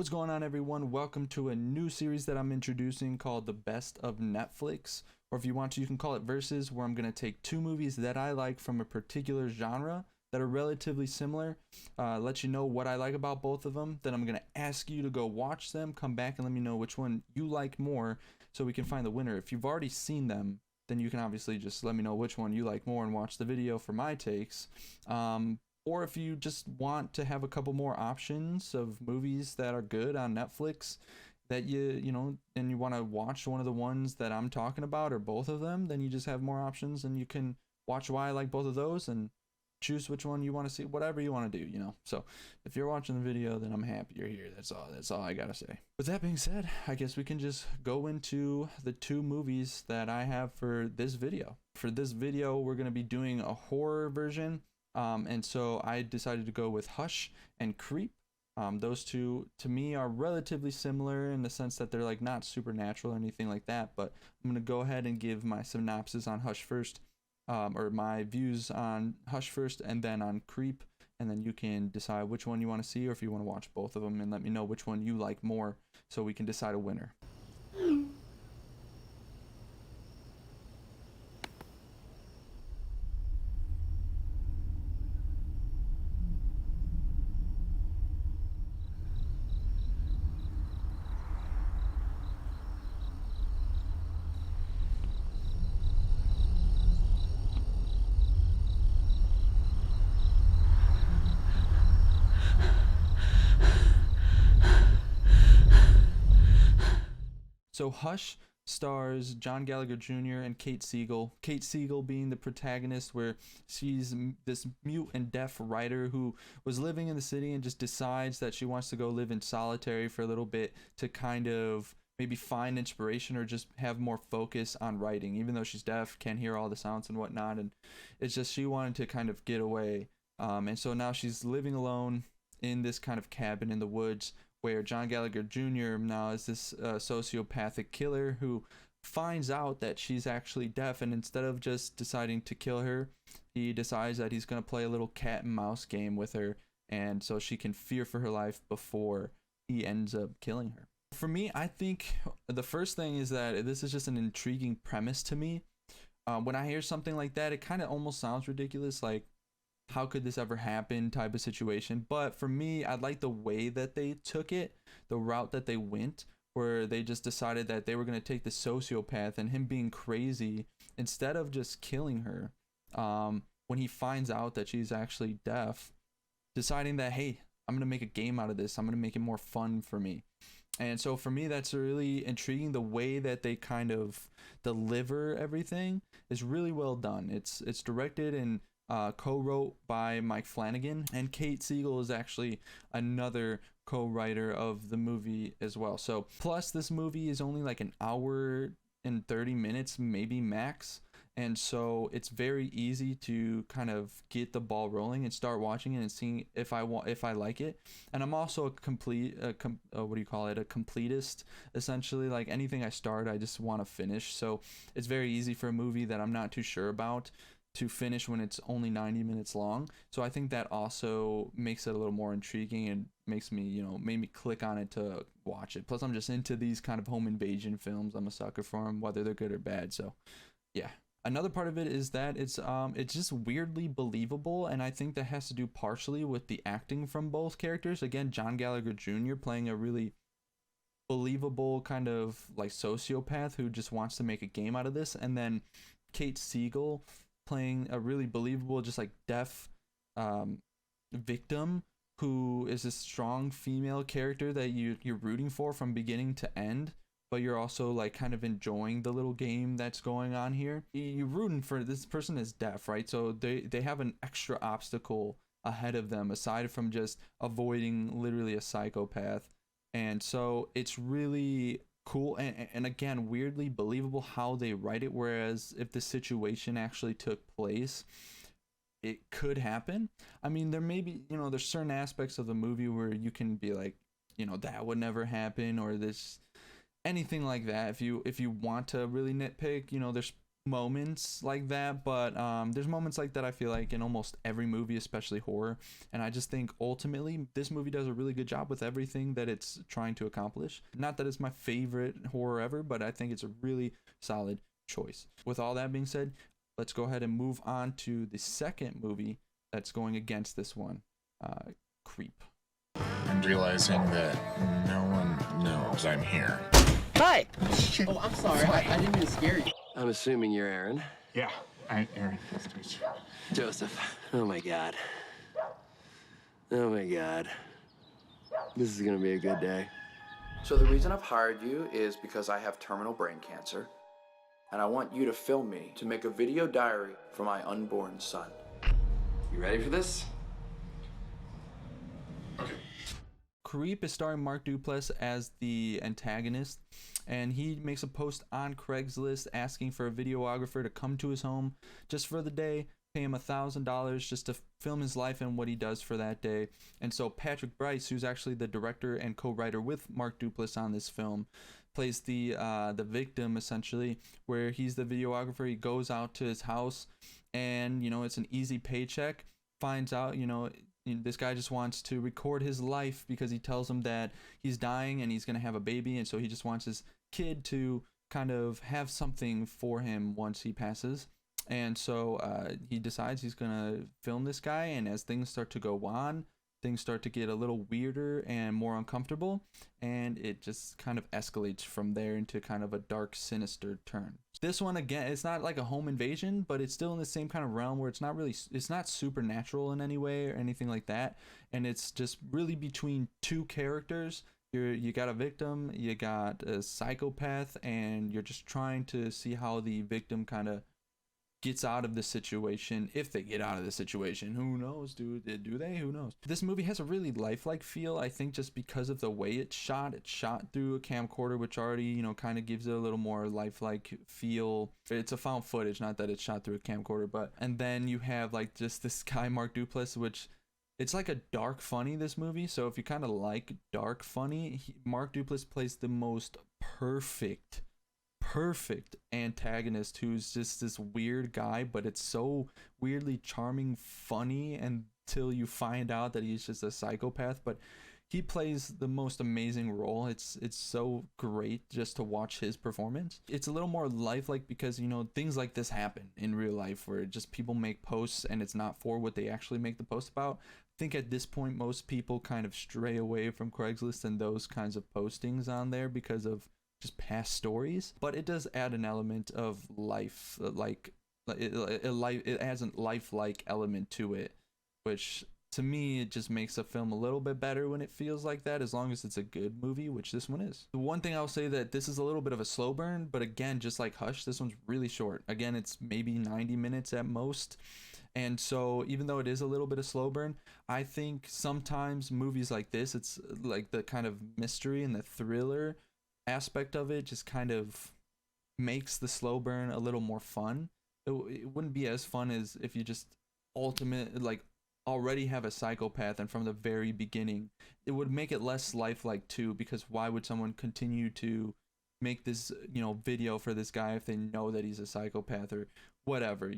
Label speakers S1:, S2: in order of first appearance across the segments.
S1: What's going on, everyone? Welcome to a new series that I'm introducing called The Best of Netflix. Or if you want to, you can call it Versus, where I'm going to take two movies that I like from a particular genre that are relatively similar, let you know what I like about both of them. Then I'm going to ask you to go watch them, come back and let me know which one you like more so we can find the winner. If you've already seen them, then you can obviously just let me know which one you like more and watch the video for my takes. Or if you just want to have a couple more options of movies that are good on Netflix that and you want to watch one of the ones that I'm talking about or both of them, then you just have more options and you can watch why I like both of those and choose which one you want to see, whatever you want to do, So if you're watching the video, then I'm happy you're here. That's all I gotta say. With that being said, I guess we can just go into the two movies that I have for this video. For this video, we're going to be doing a horror version. And so I decided to go with Hush and Creep. Those two to me are relatively similar in the sense that they're like not supernatural or anything like that, but I'm going to go ahead and give my synopsis on Hush first, or my views on Hush first and then on Creep, and then you can decide which one you want to see or if you want to watch both of them and let me know which one you like more so we can decide a winner. So Hush stars John Gallagher Jr. and Kate Siegel. Kate Siegel being the protagonist, where she's this mute and deaf writer who was living in the city and just decides that she wants to go live in solitary for a little bit to kind of maybe find inspiration or just have more focus on writing, even though she's deaf, can't hear all the sounds and whatnot. And it's just she wanted to kind of get away. And so now she's living alone in this kind of cabin in the woods, where John Gallagher Jr. now is this sociopathic killer who finds out that she's actually deaf, and instead of just deciding to kill her, he decides that he's going to play a little cat and mouse game with her, and so she can fear for her life before he ends up killing her. For me, I think the first thing is that this is just an intriguing premise to me. When I hear something like that, it kind of almost sounds ridiculous, like, how could this ever happen type of situation. But for me, I like the way that they took it, the route that they went, where they just decided that they were going to take the sociopath and him being crazy instead of just killing her. When he finds out that she's actually deaf, deciding that, hey, I'm going to make a game out of this. I'm going to make it more fun for me. And so for me, that's really intriguing. The way that they kind of deliver everything is really well done. It's directed and co-wrote by Mike Flanagan, and Kate Siegel is actually another co-writer of the movie as well. So plus this movie is only like an hour and 30 minutes maybe max, and so it's very easy to kind of get the ball rolling and start watching it and seeing if I like it. And I'm also a completist, essentially. Like anything I start, I just want to finish. So it's very easy for a movie that I'm not too sure about to finish when it's only 90 minutes long. So I think that also makes it a little more intriguing and makes me, made me click on it to watch it. Plus I'm just into these kind of home invasion films. I'm a sucker for them, whether they're good or bad. So yeah. Another part of it is that it's just weirdly believable, and I think that has to do partially with the acting from both characters. Again, John Gallagher Jr. playing a really believable kind of like sociopath who just wants to make a game out of this, and then Kate Siegel playing a really believable, just like deaf victim who is a strong female character that you're rooting for from beginning to end, but you're also like kind of enjoying the little game that's going on here. You're rooting for this person is deaf, right? So they have an extra obstacle ahead of them aside from just avoiding literally a psychopath. And so it's really cool and again weirdly believable how they write it, whereas if the situation actually took place, it could happen. I mean, there may be, there's certain aspects of the movie where you can be like, that would never happen, or this anything like that. If you want to really nitpick, there's moments like that, but there's moments like that I feel like in almost every movie, especially horror. And I just think ultimately this movie does a really good job with everything that it's trying to accomplish. Not that it's my favorite horror ever, but I think it's a really solid choice. With all that being said, let's go ahead and move on to the second movie that's going against this one, Creep.
S2: I'm realizing that no one knows I'm here.
S3: Hi!
S4: Oh, I'm sorry. I didn't mean to scare you.
S3: I'm assuming you're Aaron.
S2: Yeah, I'm Aaron. Nice to meet you.
S3: Joseph. Oh my god. Oh my god. This is gonna be a good day.
S5: So the reason I've hired you is because I have terminal brain cancer, and I want you to film me to make a video diary for my unborn son. You ready for this?
S2: Okay.
S1: Creep is starring Mark Duplass as the antagonist, and he makes a post on Craigslist asking for a videographer to come to his home just for the day, pay him $1,000 just to film his life and what he does for that day. And so Patrick Bryce, who's actually the director and co-writer with Mark Duplass on this film, plays the victim essentially, where he's the videographer. He goes out to his house, and it's an easy paycheck. Finds out this guy just wants to record his life because he tells him that he's dying and he's going to have a baby, and so he just wants his kid to kind of have something for him once he passes. And so he decides he's going to film this guy, and as things start to go on, things start to get a little weirder and more uncomfortable, and it just kind of escalates from there into kind of a dark, sinister turn. This one, again, it's not like a home invasion, but it's still in the same kind of realm where it's not supernatural in any way or anything like that, and it's just really between two characters. You got a victim, you got a psychopath, and you're just trying to see how the victim kind of gets out of the situation, if they get out of the situation. Who knows? Do they? Who knows? This movie has a really lifelike feel, I think, just because of the way it's shot. It's shot through a camcorder, which already, kind of gives it a little more lifelike feel. It's a found footage, not that it's shot through a camcorder, but and then you have like just this guy Mark Duplass, which it's like a dark funny, this movie. So if you kind of like dark funny, Mark Duplass plays the most perfect antagonist, who's just this weird guy, but it's so weirdly charming, funny until you find out that he's just a psychopath. But he plays the most amazing role. It's so great just to watch his performance. It's a little more lifelike because things like this happen in real life, where just people make posts and it's not for what they actually make the post about. I think at this point most people kind of stray away from Craigslist and those kinds of postings on there because of just past stories, but it does add an element of life, like it adds a lifelike element to it, which to me it just makes a film a little bit better when it feels like that, as long as it's a good movie, which this one is. The one thing I'll say, that this is a little bit of a slow burn, but again, just like Hush, this one's really short. Again, it's maybe 90 minutes at most. And so even though it is a little bit of slow burn, I think sometimes movies like this, it's like the kind of mystery and the thriller aspect of it just kind of makes the slow burn a little more fun. It wouldn't be as fun as if you just already have a psychopath, and from the very beginning it would make it less lifelike too, because why would someone continue to make this video for this guy if they know that he's a psychopath or whatever.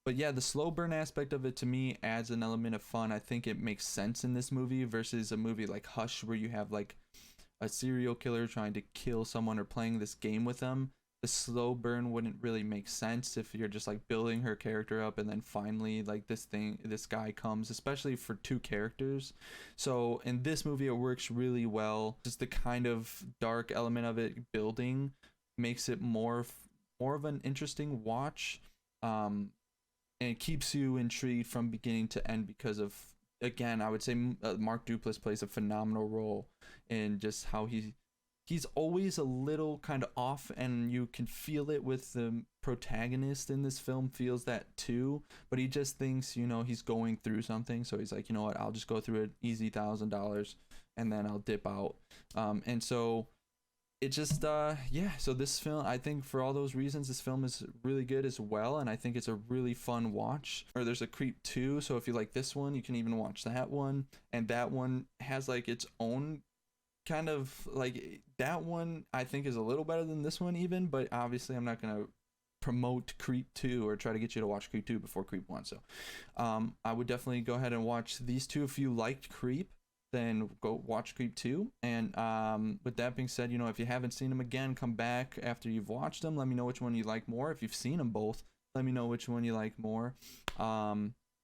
S1: But yeah, the slow burn aspect of it to me adds an element of fun. I think it makes sense in this movie versus a movie like Hush, where you have like a serial killer trying to kill someone or playing this game with them. The slow burn wouldn't really make sense if you're just like building her character up and then finally like this guy comes, especially for two characters. So in this movie it works really well. Just the kind of dark element of it building makes it more of an interesting watch, and it keeps you intrigued from beginning to end because of, again, I would say Mark Duplass plays a phenomenal role in just how he's always a little kind of off, and you can feel it with the protagonist in this film feels that too, but he just thinks he's going through something, so he's like, what, I'll just go through an easy $1,000 and then I'll dip out. And so it just so this film, I think for all those reasons, this film is really good as well, and I think it's a really fun watch. Or there's a Creep 2, so if you like this one, you can even watch that one, and that one has like its own kind of like, that one I think is a little better than this one even, but obviously I'm not gonna promote Creep 2 or try to get you to watch Creep 2 before Creep 1. So I would definitely go ahead and watch these two. If you liked Creep, then go watch Creep 2. And with that being said, you know, if you haven't seen them, again, come back after you've watched them. Let me know which one you like more. If you've seen them both, let me know which one you like more.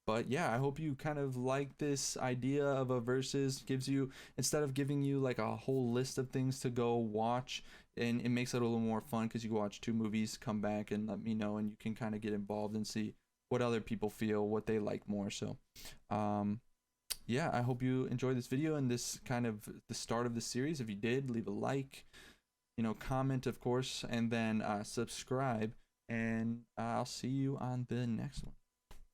S1: But yeah, I hope you kind of like this idea of a versus. Gives you, instead of giving you like a whole list of things to go watch, and it makes it a little more fun because you can watch 2 movies, come back and let me know, and you can kind of get involved and see what other people feel, what they like more. So yeah, I hope you enjoyed this video and this kind of the start of the series. If you did, leave a like, you know, comment, of course, and then subscribe, and I'll see you on the next one.